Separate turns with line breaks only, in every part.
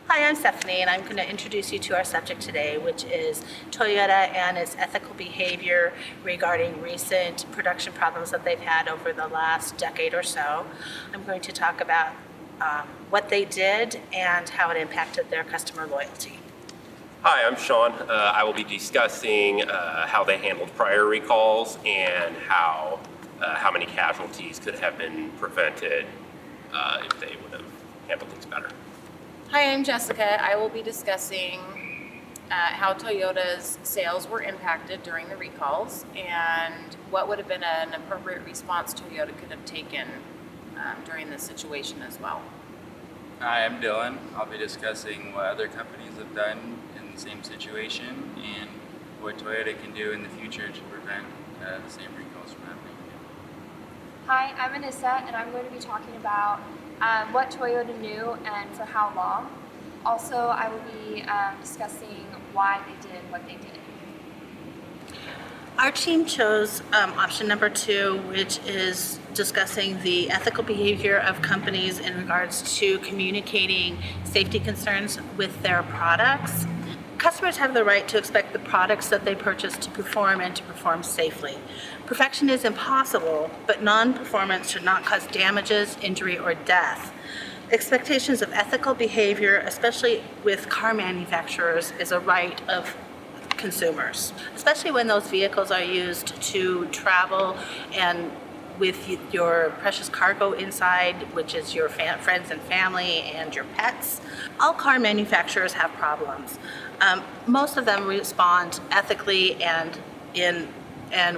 Hi, I'm Stephanie, and I'm going to introduce you to our subject today, which is Toyota and its ethical behavior regarding recent production problems that they've had over the last decade or so. I'm going to talk about what they did and how it impacted their customer loyalty.
Hi, I'm Sean. I will be discussing how they handled prior recalls and how many casualties could have been prevented if they would have handled things better.
Hi, I'm Jessica. I will be discussing how Toyota's sales were impacted during the recalls and what would have been an appropriate response Toyota could have taken during this situation as well.
Hi, I'm Dylan. I'll be discussing what other companies have done in the same situation and what Toyota can do in the future to prevent the same recalls from happening again.
Hi, I'm Anissa, and I'm going to be talking about what Toyota knew and for how long. Also, I will be discussing why they did what they did.
Our team chose option number 2, which is discussing the ethical behavior of companies in regards to communicating safety concerns with their products. Customers have the right to expect the products that they purchase to perform and to perform safely. Perfection is impossible, but non-performance should not cause damages, injury, or death. Expectations of ethical behavior, especially with car manufacturers, is a right of consumers, especially when those vehicles are used to travel and with your precious cargo inside, which is your friends and family and your pets. All car manufacturers have problems. Most of them respond ethically and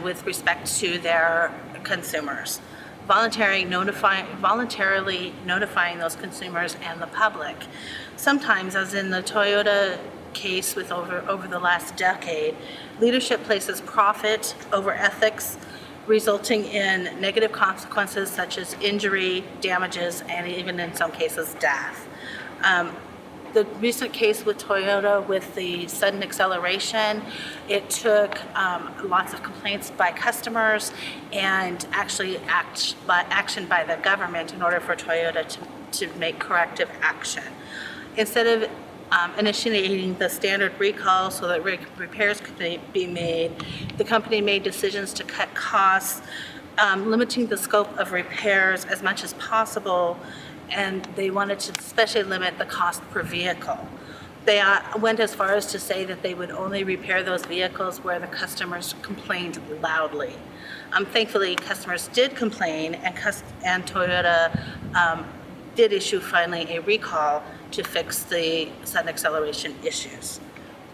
with respect to their consumers, voluntarily notifying those consumers and the public. Sometimes, as in the Toyota case with over the last decade, leadership places profit over ethics, resulting in negative consequences such as injury, damages, and even in some cases death. The recent case with Toyota with the sudden acceleration, it took lots of complaints by customers and actually action by the government in order for Toyota to make corrective action. Instead of initiating the standard recall so that repairs could be made, the company made decisions to cut costs, limiting the scope of repairs as much as possible, and they wanted to especially limit the cost per vehicle. They went as far as to say that they would only repair those vehicles where the customers complained loudly. Thankfully, customers did complain, and Toyota did issue finally a recall to fix the sudden acceleration issues.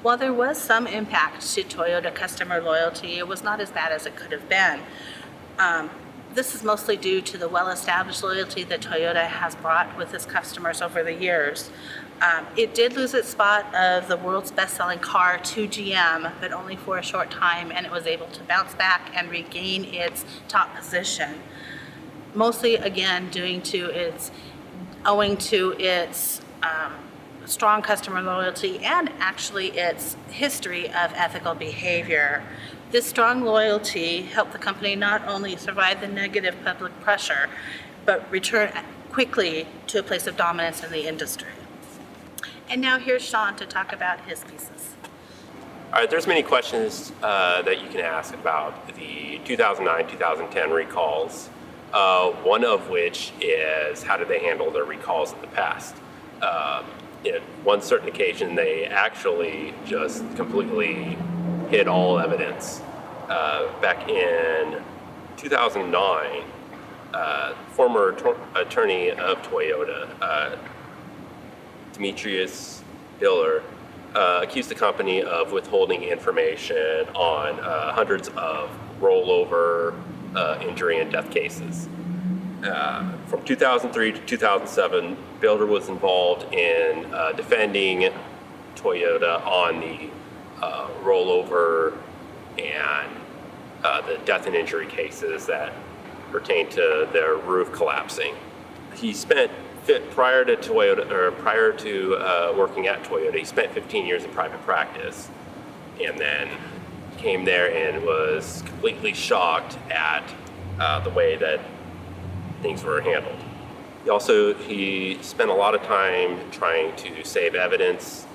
While there was some impact to Toyota customer loyalty, it was not as bad as it could have been. This is mostly due to the well-established loyalty that Toyota has brought with its customers over the years. It did lose its spot of the world's best-selling car to GM, but only for a short time, and it was able to bounce back and regain its top position. Mostly, again, owing to its strong customer loyalty and actually its history of ethical behavior. This strong loyalty helped the company not only survive the negative public pressure, but return quickly to a place of dominance in the industry. And now here's Sean to talk about his pieces.
All right, there's many questions that you can ask about the 2009-2010 recalls. One of which is how did they handle their recalls in the past? In one certain occasion, they actually just completely hid all evidence. Back in 2009, former attorney of Toyota, Demetrius Diller, accused the company of withholding information on hundreds of rollover injury and death cases. From 2003 to 2007, Diller was involved in defending Toyota on the rollover and the death and injury cases that pertain to their roof collapsing. He spent prior to working at Toyota, he spent 15 years in private practice, and then came there and was completely shocked at the way that things were handled. He spent a lot of time trying to save evidence.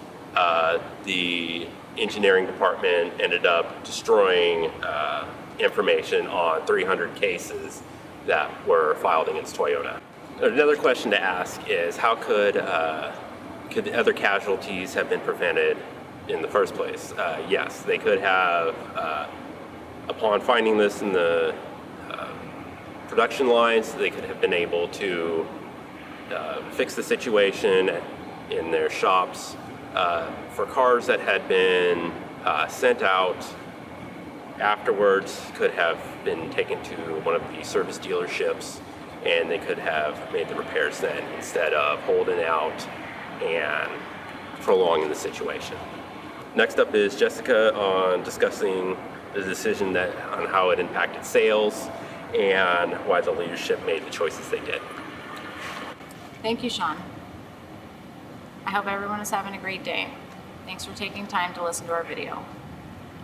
The engineering department ended up destroying information on 300 cases that were filed against Toyota. Another question to ask is how could the other casualties have been prevented in the first place? Yes, they could have, upon finding this in the production lines, they could have been able to fix the situation in their shops. For cars that had been sent out afterwards, could have been taken to one of the service dealerships, and they could have made the repairs then instead of holding out and prolonging the situation. Next up is Jessica on discussing the decision on how it impacted sales and why the leadership made the choices they did.
Thank you, Sean. I hope everyone is having a great day. Thanks for taking time to listen to our video.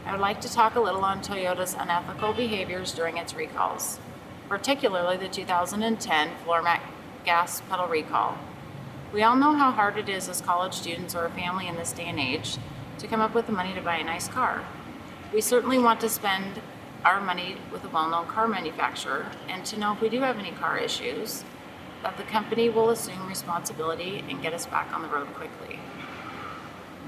I would like to talk a little on Toyota's unethical behaviors during its recalls, particularly the 2010 floor mat gas pedal recall. We all know how hard it is as college students or a family in this day and age to come up with the money to buy a nice car. We certainly want to spend our money with a well-known car manufacturer and to know if we do have any car issues, that the company will assume responsibility and get us back on the road quickly.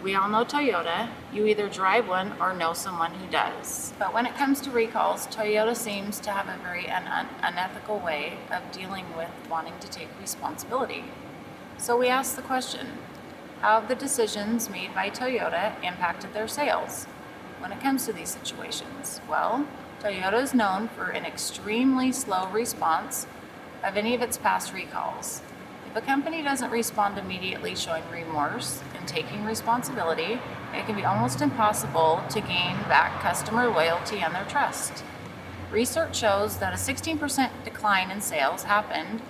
We all know Toyota. You either drive one or know someone who does. But when it comes to recalls, Toyota seems to have a very unethical way of dealing with wanting to take responsibility. So we ask the question, how have the decisions made by Toyota impacted their sales when it comes to these situations? Well, Toyota is known for an extremely slow response of any of its past recalls. If a company doesn't respond immediately showing remorse and taking responsibility, it can be almost impossible to gain back customer loyalty and their trust. Research shows that a 16% decline in sales happened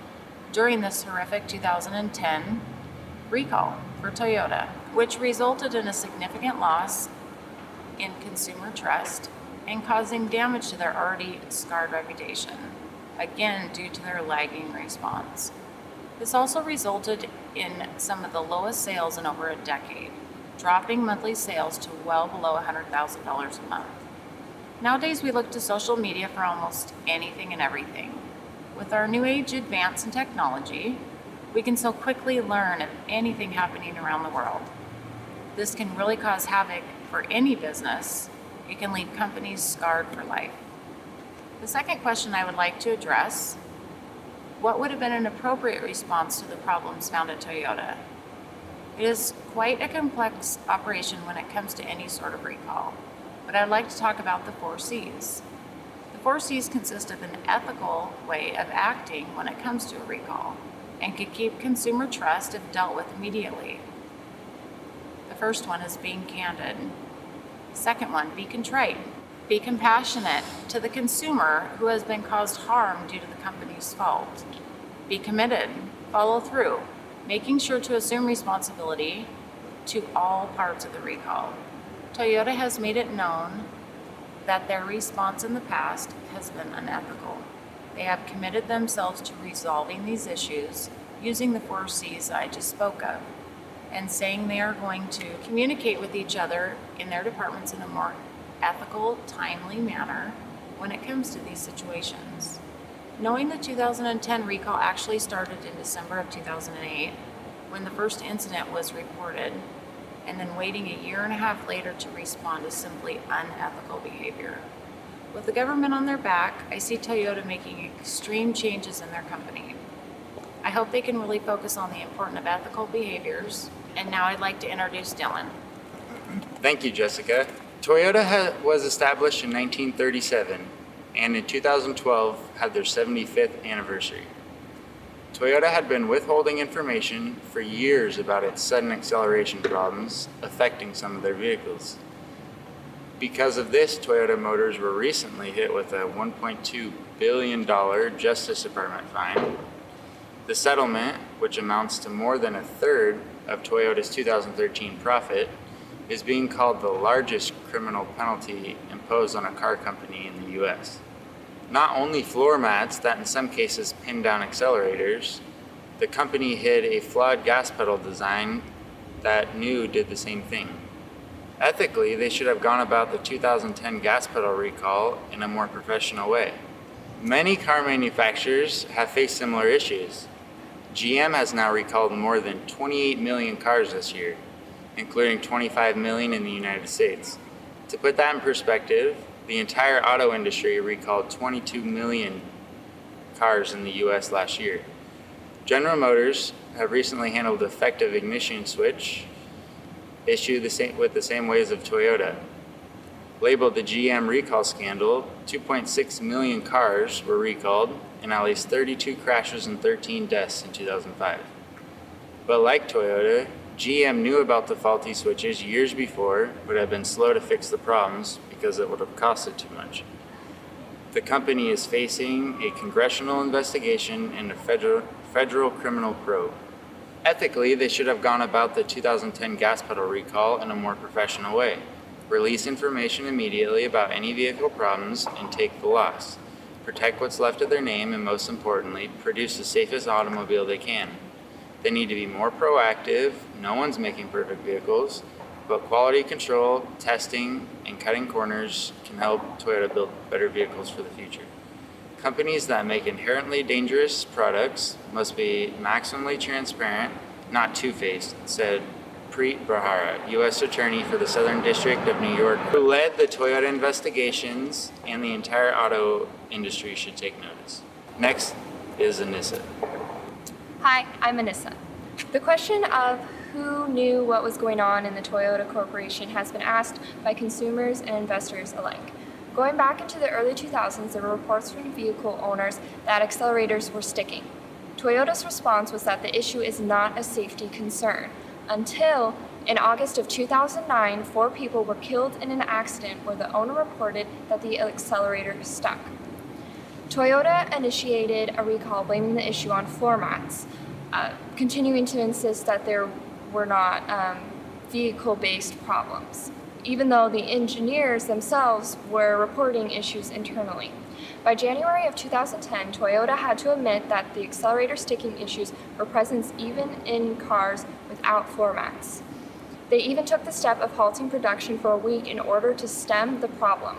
during this horrific 2010 recall for Toyota, which resulted in a significant loss in consumer trust and causing damage to their already scarred reputation, again due to their lagging response. This also resulted in some of the lowest sales in over a decade, dropping monthly sales to well below $100,000 a month. Nowadays, we look to social media for almost anything and everything. With our new age advance in technology, we can so quickly learn of anything happening around the world. This can really cause havoc for any business. It can leave companies scarred for life. The second question I would like to address: what would have been an appropriate response to the problems found at Toyota? It is quite a complex operation when it comes to any sort of recall, but I'd like to talk about the 4 C's. The 4 C's consist of an ethical way of acting when it comes to a recall and can keep consumer trust if dealt with immediately. The first one is being candid. The second one, be contrite. Be compassionate to the consumer who has been caused harm due to the company's fault. Be committed. Follow through, making sure to assume responsibility to all parts of the recall. Toyota has made it known that their response in the past has been unethical. They have committed themselves to resolving these issues using the 4 C's I just spoke of, and saying they are going to communicate with each other in their departments in a more ethical, timely manner when it comes to these situations. Knowing the 2010 recall actually started in December of 2008, when the first incident was reported, and then waiting a year and a half later to respond is simply unethical behavior. With the government on their back, I see Toyota making extreme changes in their company. I hope they can really focus on the importance of ethical behaviors. And now I'd like to introduce Dylan.
Thank you, Jessica. Toyota was established in 1937 and in 2012 had their 75th anniversary. Toyota had been withholding information for years about its sudden acceleration problems affecting some of their vehicles. Because of this, Toyota Motors were recently hit with a $1.2 billion Justice Department fine. The settlement, which amounts to more than a third of Toyota's 2013 profit, is being called the largest criminal penalty imposed on a car company in the US. Not only floor mats that in some cases pin down accelerators, The company hid a flawed gas pedal design that new did the same thing. Ethically, they should have gone about the 2010 gas pedal recall in a more professional way. Many car manufacturers have faced similar issues. GM has now recalled more than 28 million cars this year, including 25 million in the United States. To put that in perspective, the entire auto industry recalled 22 million cars in the US last year. General Motors have recently handled defective ignition switch issue with the same ways of Toyota. Labeled the GM recall scandal, 2.6 million cars were recalled and at least 32 crashes and 13 deaths in 2005. But like Toyota, GM knew about the faulty switches years before, but have been slow to fix the problems because it would have costed too much. The company is facing a congressional investigation and a federal criminal probe. Ethically, they should have gone about the 2010 gas pedal recall in a more professional way. Release information immediately about any vehicle problems and take the loss. Protect what's left of their name and, most importantly, produce the safest automobile they can. They need to be more proactive. No one's making perfect vehicles, but quality control, testing, and cutting corners can help Toyota build better vehicles for the future. Companies that make inherently dangerous products must be maximally transparent, not two-faced, said Preet Bharara, U.S. Attorney for the Southern District of New York, who led the Toyota investigations, and the entire auto industry should take notice. Next is Anissa.
Hi, I'm Anissa. The question of who knew what was going on in the Toyota Corporation has been asked by consumers and investors alike. Going back into the early 2000s, there were reports from vehicle owners that accelerators were sticking. Toyota's response was that the issue is not a safety concern, until in August of 2009, 4 people were killed in an accident where the owner reported that the accelerator stuck. Toyota initiated a recall blaming the issue on floor mats, continuing to insist that there were not vehicle-based problems, even though the engineers themselves were reporting issues internally. By January of 2010, Toyota had to admit that the accelerator sticking issues were present even in cars without floor mats. They even took the step of halting production for a week in order to stem the problem.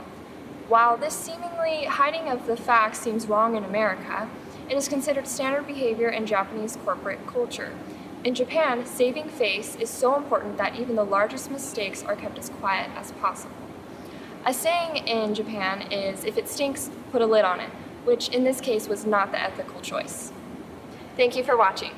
While this seemingly hiding of the facts seems wrong in America, it is considered standard behavior in Japanese corporate culture. In Japan, saving face is so important that even the largest mistakes are kept as quiet as possible. A saying in Japan is, if it stinks, put a lid on it, which in this case was not the ethical choice. Thank you for watching.